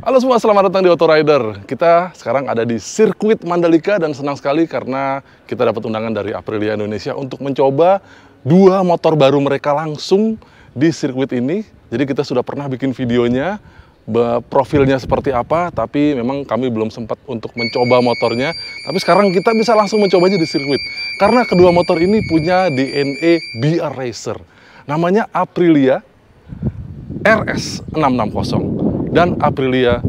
Halo semua, selamat datang di Auto Rider. Kita sekarang ada di sirkuit Mandalika dan senang sekali karena kita dapat undangan dari Aprilia Indonesia untuk mencoba dua motor baru mereka langsung di sirkuit ini. Jadi kita sudah pernah bikin videonya, profilnya seperti apa, tapi memang kami belum sempat untuk mencoba motornya. Tapi sekarang kita bisa langsung mencobanya di sirkuit. Karena kedua motor ini punya DNA BR Racer. Namanya Aprilia RS 660 dan Aprilia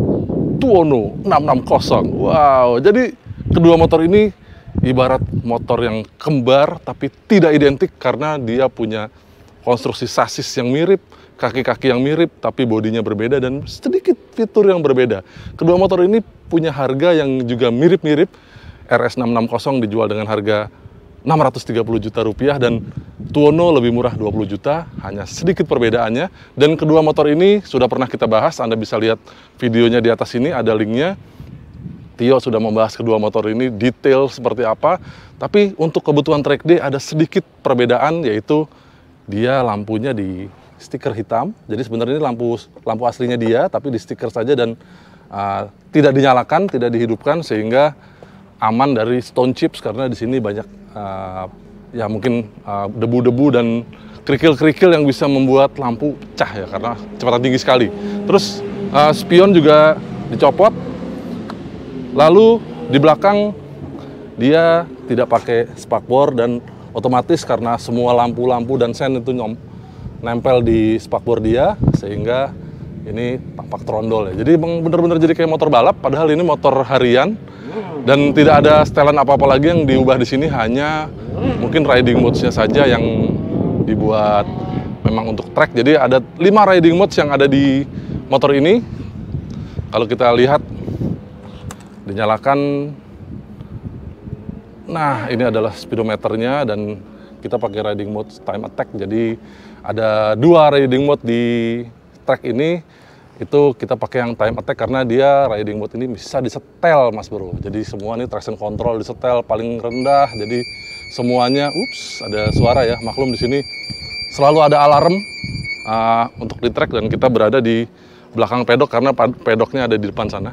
Tuono 660. Wow, jadi kedua motor ini ibarat motor yang kembar tapi tidak identik karena dia punya konstruksi sasis yang mirip, kaki-kaki yang mirip, tapi bodinya berbeda dan sedikit fitur yang berbeda. Kedua motor ini punya harga yang juga mirip-mirip. RS 660 dijual dengan harga 630 juta rupiah dan Tuono lebih murah 20 juta, hanya sedikit perbedaannya. Dan kedua motor ini sudah pernah kita bahas, Anda bisa lihat videonya di atas ini, ada linknya. Tio sudah membahas kedua motor ini detail seperti apa, tapi untuk kebutuhan track day ada sedikit perbedaan, yaitu dia lampunya di stiker hitam. Jadi sebenarnya ini lampu aslinya dia, tapi di stiker saja dan tidak dinyalakan, tidak dihidupkan, sehingga aman dari stone chips karena di sini banyak ya mungkin debu-debu dan kerikil-kerikil yang bisa membuat lampu pecah ya karena kecepatan tinggi sekali. Terus spion juga dicopot. Lalu di belakang dia tidak pakai spakbor dan otomatis karena semua lampu-lampu dan sen itu nempel di spakbor dia sehingga ini tampak trondol ya. Jadi bener-bener jadi kayak motor balap padahal ini motor harian. Dan tidak ada setelan apa-apa lagi yang diubah di sini, hanya mungkin riding modes-nya saja yang dibuat memang untuk track. Jadi ada 5 riding modes yang ada di motor ini. Kalau kita lihat, dinyalakan. Nah, ini adalah speedometernya dan kita pakai riding mode time attack. Jadi ada 2 riding mode di track ini. Itu kita pakai yang time attack karena dia riding mode ini bisa disetel mas bro. Jadi semua ini traction control disetel paling rendah. Jadi semuanya, ada suara ya. Maklum di sini selalu ada alarm untuk di track dan kita berada di belakang pedok karena pedoknya ada di depan sana.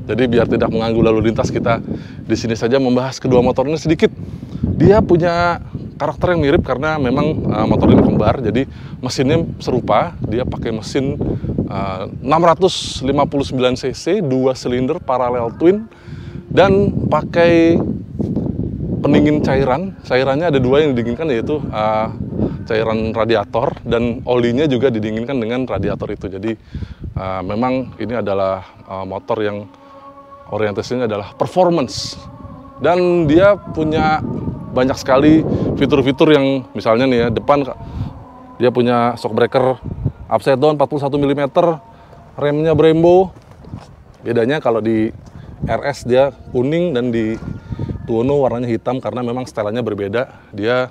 Jadi biar tidak mengganggu lalu lintas kita di sini saja membahas kedua motor ini sedikit. Dia punya karakter yang mirip karena memang motor ini kembar, jadi mesinnya serupa. Dia pakai mesin 659 cc, 2 silinder parallel twin, dan pakai pendingin cairan. Cairannya ada 2 yang didinginkan, yaitu cairan radiator, dan olinya juga didinginkan dengan radiator itu. Jadi memang ini adalah motor yang orientasinya adalah performance, dan dia punya banyak sekali fitur-fitur yang misalnya nih ya, depan dia punya shock breaker upside down 41 mm, remnya Brembo. Bedanya kalau di RS dia kuning dan di Tuono warnanya hitam karena memang setelannya berbeda. Dia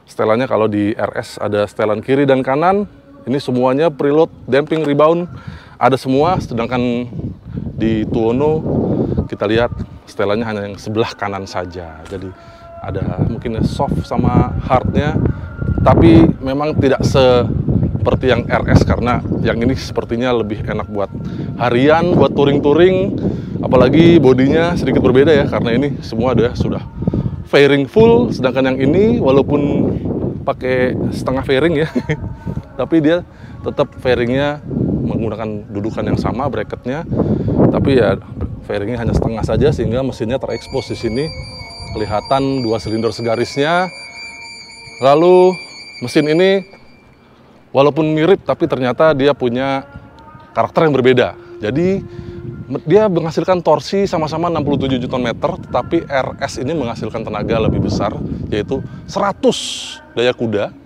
setelannya kalau di RS ada setelan kiri dan kanan, ini semuanya preload, damping, rebound, ada semua. Sedangkan di Tuono kita lihat setelannya hanya yang sebelah kanan saja. Jadi ada mungkin soft sama hardnya, tapi memang tidak seperti yang RS karena yang ini sepertinya lebih enak buat harian, buat touring-touring, apalagi bodinya sedikit berbeda ya karena ini semua sudah fairing full, sedangkan yang ini walaupun pakai setengah fairing ya, tapi dia tetap fairingnya menggunakan dudukan yang sama, bracketnya, tapi ya fairingnya hanya setengah saja sehingga mesinnya terekspos di sini. Kelihatan 2 silinder segarisnya. Lalu mesin ini walaupun mirip tapi ternyata dia punya karakter yang berbeda. Jadi dia menghasilkan torsi sama-sama 67 Nm, tetapi RS ini menghasilkan tenaga lebih besar, yaitu 100 daya kuda.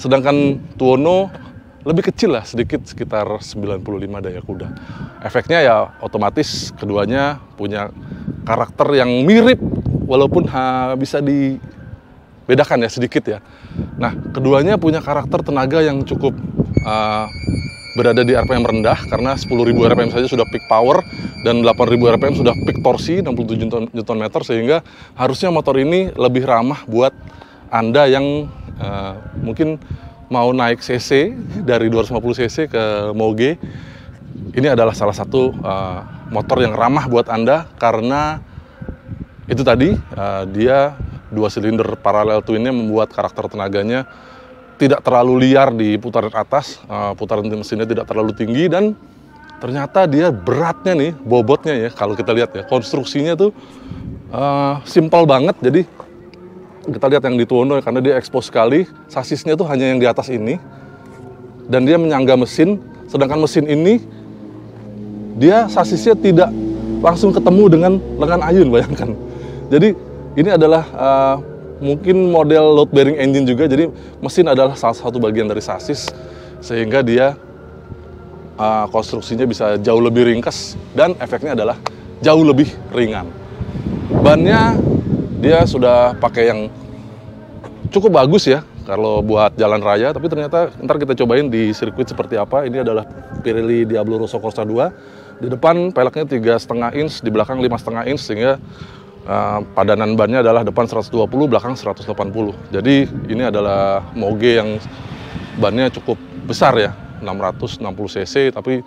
Sedangkan Tuono lebih kecil lah sedikit, sekitar 95 daya kuda. Efeknya ya otomatis keduanya punya karakter yang mirip, walaupun bisa dibedakan ya sedikit ya. Nah, keduanya punya karakter tenaga yang cukup berada di RPM rendah karena 10.000 RPM saja sudah peak power dan 8.000 RPM sudah peak torsi 67 Nm, sehingga harusnya motor ini lebih ramah buat Anda yang mungkin mau naik cc dari 250 cc ke Moge ini adalah salah satu motor yang ramah buat Anda karena itu tadi dia 2 silinder paralel twinnya membuat karakter tenaganya tidak terlalu liar di putaran atas, putaran mesinnya tidak terlalu tinggi, dan ternyata dia beratnya nih, bobotnya ya, kalau kita lihat ya, konstruksinya tuh simple banget. Jadi kita lihat yang di Tuono karena dia expose sekali, sasisnya tuh hanya yang di atas ini, dan dia menyangga mesin, sedangkan mesin ini dia sasisnya tidak langsung ketemu dengan lengan ayun, bayangkan. Jadi ini adalah mungkin model load bearing engine juga, jadi mesin adalah salah satu bagian dari sasis, sehingga dia konstruksinya bisa jauh lebih ringkas dan efeknya adalah jauh lebih ringan. Bannya dia sudah pakai yang cukup bagus ya kalau buat jalan raya, tapi ternyata ntar kita cobain di sirkuit seperti apa. Ini adalah Pirelli Diablo Rosso Corsa 2. Di depan peleknya 3,5 inch, di belakang 5,5 inch, sehingga padanan bannya adalah depan 120, belakang 180. Jadi ini adalah moge yang bannya cukup besar ya, 660 cc, tapi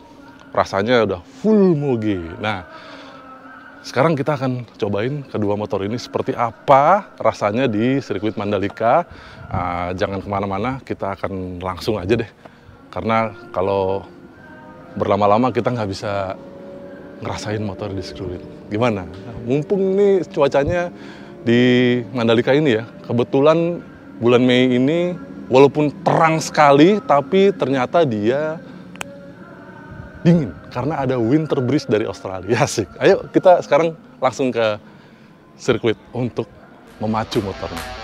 rasanya udah full moge. Nah, sekarang kita akan cobain kedua motor ini seperti apa rasanya di sirkuit Mandalika. Jangan kemana-mana, kita akan langsung aja deh. Karena kalau berlama-lama kita nggak bisa ngerasain motor di sirkuit. Gimana? Mumpung ini cuacanya di Mandalika ini ya, kebetulan bulan Mei ini walaupun terang sekali, tapi ternyata dia dingin karena ada winter breeze dari Australia. Asik. Ayo kita sekarang langsung ke sirkuit untuk memacu motornya.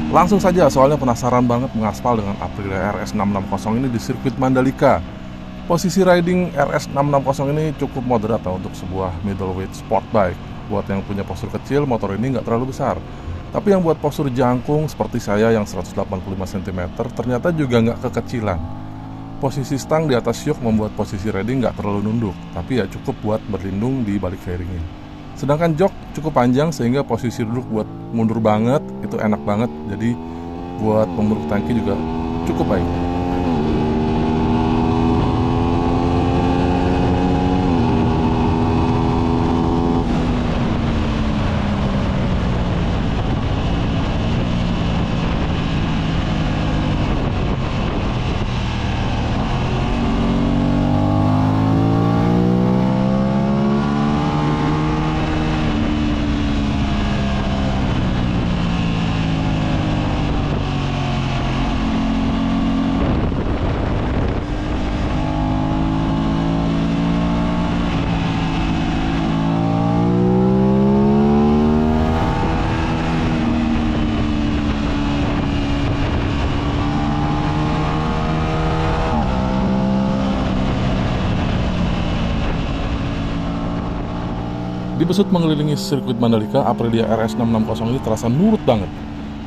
Langsung saja, soalnya penasaran banget mengaspal dengan Aprilia RS 660 ini di sirkuit Mandalika. Posisi riding RS 660 ini cukup moderat untuk sebuah middleweight sport bike. Buat yang punya postur kecil, motor ini nggak terlalu besar. Tapi yang buat postur jangkung seperti saya yang 185 cm ternyata juga nggak kekecilan. Posisi stang di atas yoke membuat posisi riding nggak terlalu nunduk, tapi ya cukup buat berlindung di balik fairingnya. Sedangkan jok cukup panjang sehingga posisi duduk buat mundur banget, itu enak banget. Jadi buat pemuruk tangki juga cukup baik. Di besut mengelilingi sirkuit Mandalika, Aprilia RS 660 ini terasa nurut banget.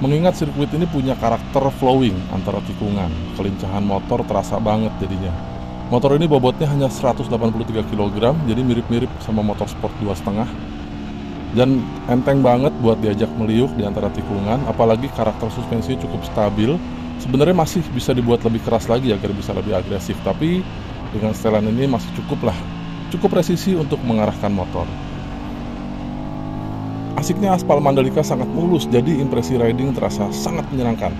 Mengingat sirkuit ini punya karakter flowing antara tikungan, kelincahan motor terasa banget jadinya. Motor ini bobotnya hanya 183 kg, jadi mirip-mirip sama motor sport 2,5. Dan enteng banget buat diajak meliuk di antara tikungan, apalagi karakter suspensi cukup stabil. Sebenarnya masih bisa dibuat lebih keras lagi agar bisa lebih agresif, tapi dengan setelan ini masih cukup presisi untuk mengarahkan motor. Asiknya aspal Mandalika sangat mulus, jadi impresi riding terasa sangat menyenangkan.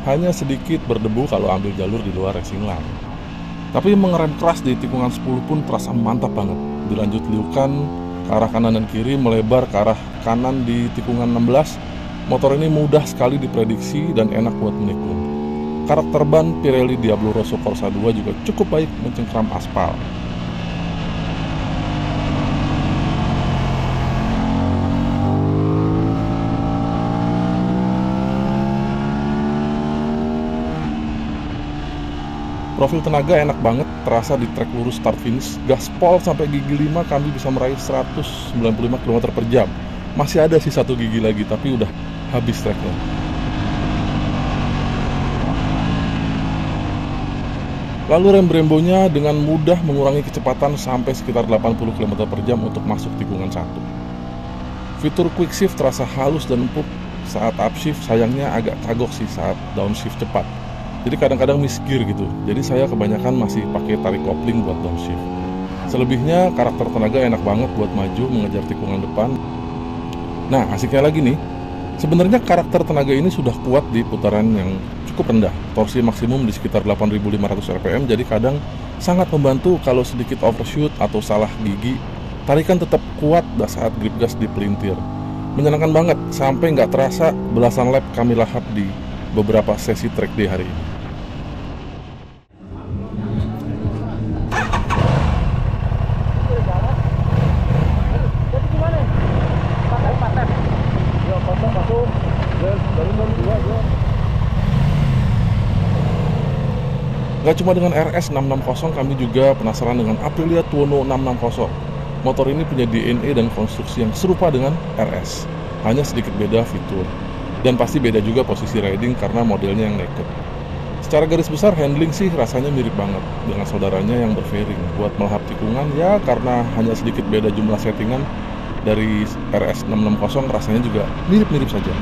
Hanya sedikit berdebu kalau ambil jalur di luar racing line. Tapi mengerem keras di tikungan 10 pun terasa mantap banget. Dilanjut liukan ke arah kanan dan kiri, melebar ke arah kanan di tikungan 16, Motor ini mudah sekali diprediksi dan enak buat menikung. Karakter ban Pirelli Diablo Rosso Corsa 2 juga cukup baik mencengkram aspal. Profil tenaga enak banget, terasa di trek lurus start finish. Gaspol sampai gigi 5 kami bisa meraih 195 km per jam. Masih ada sih 1 gigi lagi, tapi udah habis treknya. Lalu rem Brembo-nya dengan mudah mengurangi kecepatan sampai sekitar 80 km per jam untuk masuk tikungan 1. Fitur quick shift terasa halus dan empuk saat upshift, sayangnya agak kagok sih saat downshift cepat. Jadi kadang-kadang misgear gitu. Jadi saya kebanyakan masih pakai tarik kopling buat downshift. Selebihnya karakter tenaga enak banget buat maju mengejar tikungan depan. Nah, asiknya lagi nih, sebenarnya karakter tenaga ini sudah kuat di putaran yang cukup rendah. Torsi maksimum di sekitar 8.500 rpm, jadi kadang sangat membantu kalau sedikit overshoot atau salah gigi. Tarikan tetap kuat saat grip gas di pelintir. Menyenangkan banget, sampai nggak terasa belasan lap kami lahap di beberapa sesi track day hari ini. Gak cuma dengan RS 660, kami juga penasaran dengan Aprilia Tuono 660. Motor ini punya DNA dan konstruksi yang serupa dengan RS, hanya sedikit beda fitur. Dan pasti beda juga posisi riding karena modelnya yang naked. Secara garis besar handling sih rasanya mirip banget dengan saudaranya yang berfairing. Buat melahap tikungan ya karena hanya sedikit beda jumlah settingan dari RS 660, rasanya juga mirip-mirip saja.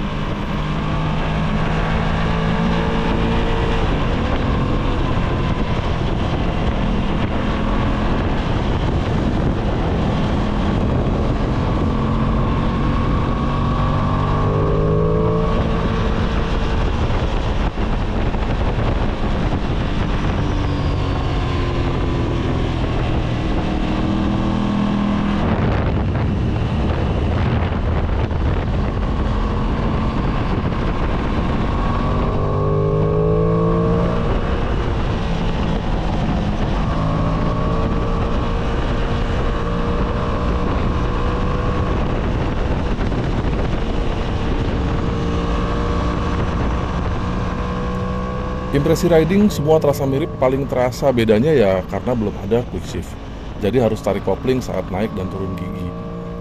Impresi riding semua terasa mirip, paling terasa bedanya ya karena belum ada quick shift. Jadi harus tarik kopling saat naik dan turun gigi.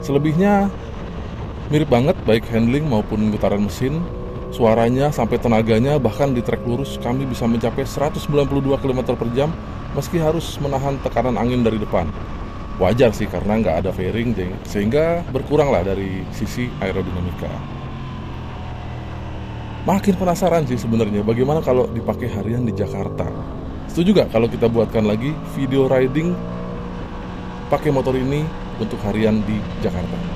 Selebihnya mirip banget baik handling maupun getaran mesin, suaranya sampai tenaganya, bahkan di trek lurus kami bisa mencapai 192 km per jam meski harus menahan tekanan angin dari depan. Wajar sih karena nggak ada fairing sehingga berkuranglah dari sisi aerodinamika. Makin penasaran sih sebenarnya bagaimana kalau dipakai harian di Jakarta. Setuju gak kalau kita buatkan lagi video riding pakai motor ini untuk harian di Jakarta?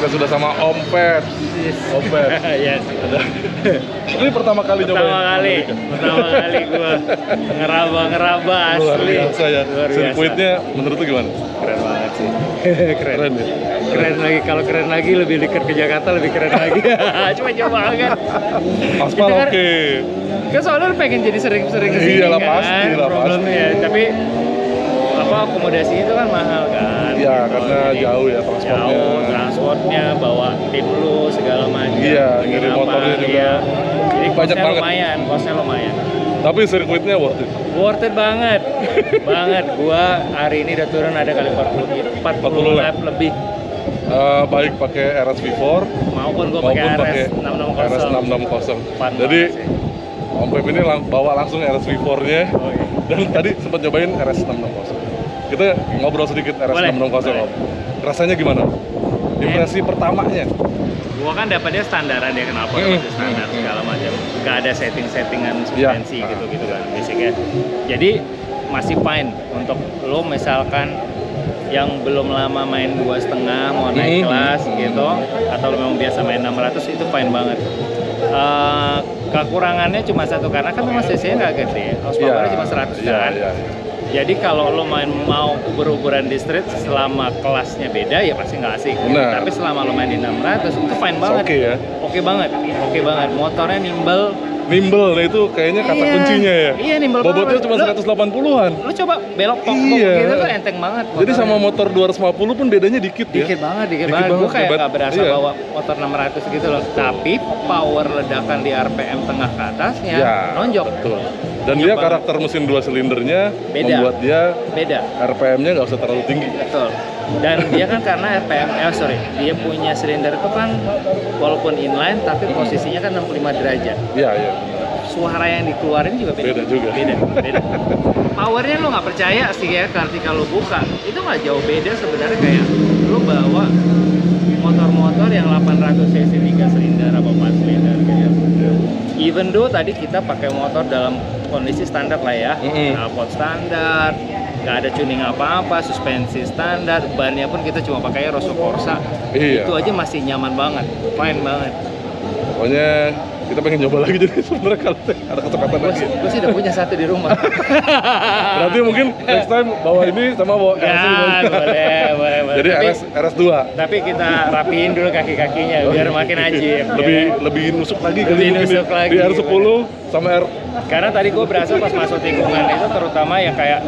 Kita sudah sama Om Pep. Yes. Om Pep. Yes. Ini pertama kali nyobain. Pertama kali gua ngeraba asli. Luar biasa ya. Luar biasa. Sirkuitnya menurut lu gimana? Keren banget sih. Keren ya. keren lagi. Kalau keren lagi lebih dekat ke Jakarta, lebih keren lagi. Cuma jauh banget. Aspal Kita kan- oke. Kan soalnya lu pengen jadi sering-sering kesini Iyalah, kan, pasti lah, problemnya. Tapi apa akomodasi itu kan mahal kan. Iya, gitu. karena Jadi, jauh ya transportnya. Jauh, transportnya, bawa tim lu segala macam. Iya, ngirim penginapan, motornya juga. iya. Jadi Banyak kosnya banget. lumayan, kosnya lumayan. Tapi sirkuitnya worth it. Worth it banget, banget. Gua hari ini udah turun ada kali 40 lap lebih. Baik pakai RS-V4 Maupun gua maupun pakai pakai RS 660. RS660. Fun Jadi banget sih. Om Pep ini bawa langsung RS-V4-nya Oh, iya. dan tadi sempat nyobain RS660. Kita ngobrol sedikit RS660 Boleh. Om. Rasanya gimana? Impresi pertamanya? Gua kan dapatnya standaran ya, kenapa masih standar segala macam. Gak ada settingan suspensi Iya. gitu kan basicnya. Jadi masih fine untuk lo misalkan yang belum lama main 2,5 mau naik kelas gitu, atau lo memang biasa main 600 itu fine banget. Kekurangannya cuma satu karena kan memang cc-nya nggak gede, horsepower-nya cuma 100 kan. Iya. Jadi kalau lo mau uber-uberan di street selama kelasnya beda ya pasti nggak asik. Benar. Tapi selama lo main di 600 itu fine banget. Oke ya. Oke banget. Motornya nimble. Nimble, nah itu kayaknya kata Iya. kuncinya ya. Iya, nimble Bobotnya banget. cuma Lo- 180-an. Lo coba belok pok Iya. gitu tuh enteng banget. Jadi sama motornya. motor 250 pun bedanya dikit ya. Dikit banget. Dikit Gue banget, kayak hebat. nggak berasa Iya. bawa motor 600 gitu loh. Tapi power ledakan di RPM tengah ke atasnya nonjok. Betul. Dan Nonjok dia banget. karakter mesin 2 silindernya Beda. membuat dia Beda. RPM-nya nggak usah terlalu tinggi. Betul. Dan dia kan karena dia punya silinder itu kan walaupun inline tapi posisinya kan 65 derajat. Iya. Suara yang dikeluarin juga beda. Beda juga. Beda. Powernya lo nggak percaya sih ya, ketika lo buka itu nggak jauh beda sebenarnya kayak lo bawa motor-motor yang 800 cc 3 silinder apa 4 silinder gitu. Even though tadi kita pakai motor dalam kondisi standar lah ya, knalpot standar, nggak ada tuning apa-apa, suspensi standar, bannya pun kita cuma pakai Rosso Corsa. Iya. Itu aja masih nyaman banget, fine banget. Pokoknya kita pengen nyoba lagi jadi sebenarnya kalau ada kesempatan lagi. Gue sih udah punya satu di rumah. Berarti mungkin next time bawa ini sama bawa RS ini. Ya, boleh. Jadi Tapi- RS2. Tapi kita rapiin dulu kaki-kakinya biar makin ajib. Lebih nusuk lagi kali Lebih mungkin nusuk ya. lagi, Di R10 sama Karena tadi gue berasa pas masuk tikungan itu terutama yang kayak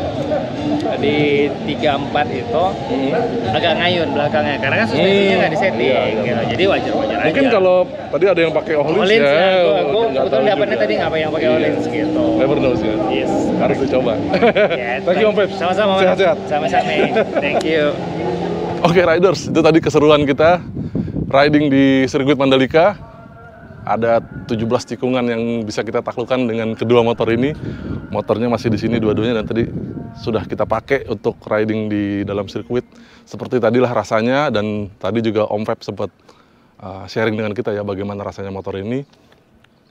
di 34 itu agak ngayun belakangnya karena kan suspensinya nggak disetting gitu. Jadi wajar-wajar aja. Mungkin kalau tadi ada yang pakai Ohlins Olins ya. ya, gue nggak kebetulan tahu dapatnya juga. tadi nggak yang pakai Iya. Olins gitu. Never knows ya. Yes. Harus dicoba. Ya, Thank you Om Pep. Sama-sama. Mas. Sehat-sehat. Sama-sama. Thank you. Oke Riders, itu tadi keseruan kita riding di sirkuit Mandalika. Ada 17 tikungan yang bisa kita taklukkan dengan kedua motor ini. Motornya masih di sini dua-duanya dan tadi sudah kita pakai untuk riding di dalam sirkuit. Seperti tadilah rasanya dan tadi juga Om Pep sempat sharing dengan kita ya bagaimana rasanya motor ini.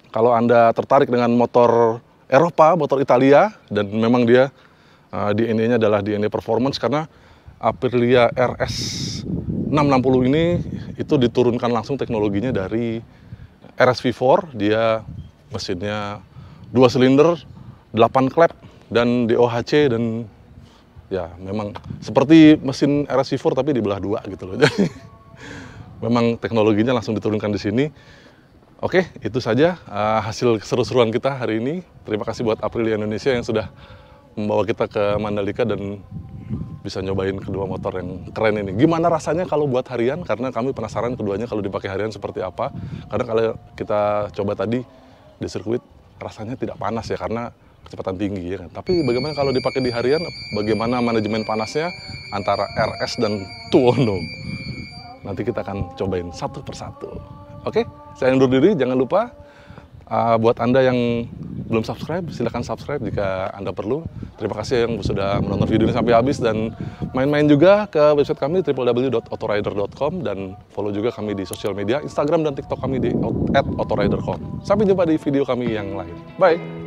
Kalau Anda tertarik dengan motor Eropa, motor Italia dan memang dia DNA-nya adalah DNA performance karena Aprilia RS 660 ini itu diturunkan langsung teknologinya dari RS V4, dia mesinnya 2 silinder, 8 klep dan DOHC dan ya memang seperti mesin RS V4 tapi dibelah dua gitu loh. Jadi memang teknologinya langsung diturunkan di sini. Oke, itu saja hasil keseru-seruan kita hari ini. Terima kasih buat Aprilia Indonesia yang sudah membawa kita ke Mandalika dan bisa nyobain kedua motor yang keren ini. Gimana rasanya kalau buat harian? Karena kami penasaran keduanya kalau dipakai harian seperti apa. Karena kalau kita coba tadi di sirkuit rasanya tidak panas ya karena kecepatan tinggi ya kan. Tapi bagaimana kalau dipakai di harian? Bagaimana manajemen panasnya antara RS dan Tuono? Nanti kita akan cobain satu persatu. Oke, saya undur diri. Jangan lupa buat Anda yang belum subscribe, silakan subscribe jika Anda perlu. Terima kasih yang sudah menonton video ini sampai habis dan main-main juga ke website kami www.autorider.com dan follow juga kami di sosial media Instagram dan TikTok kami di @autorider.com. Sampai jumpa di video kami yang lain. Bye.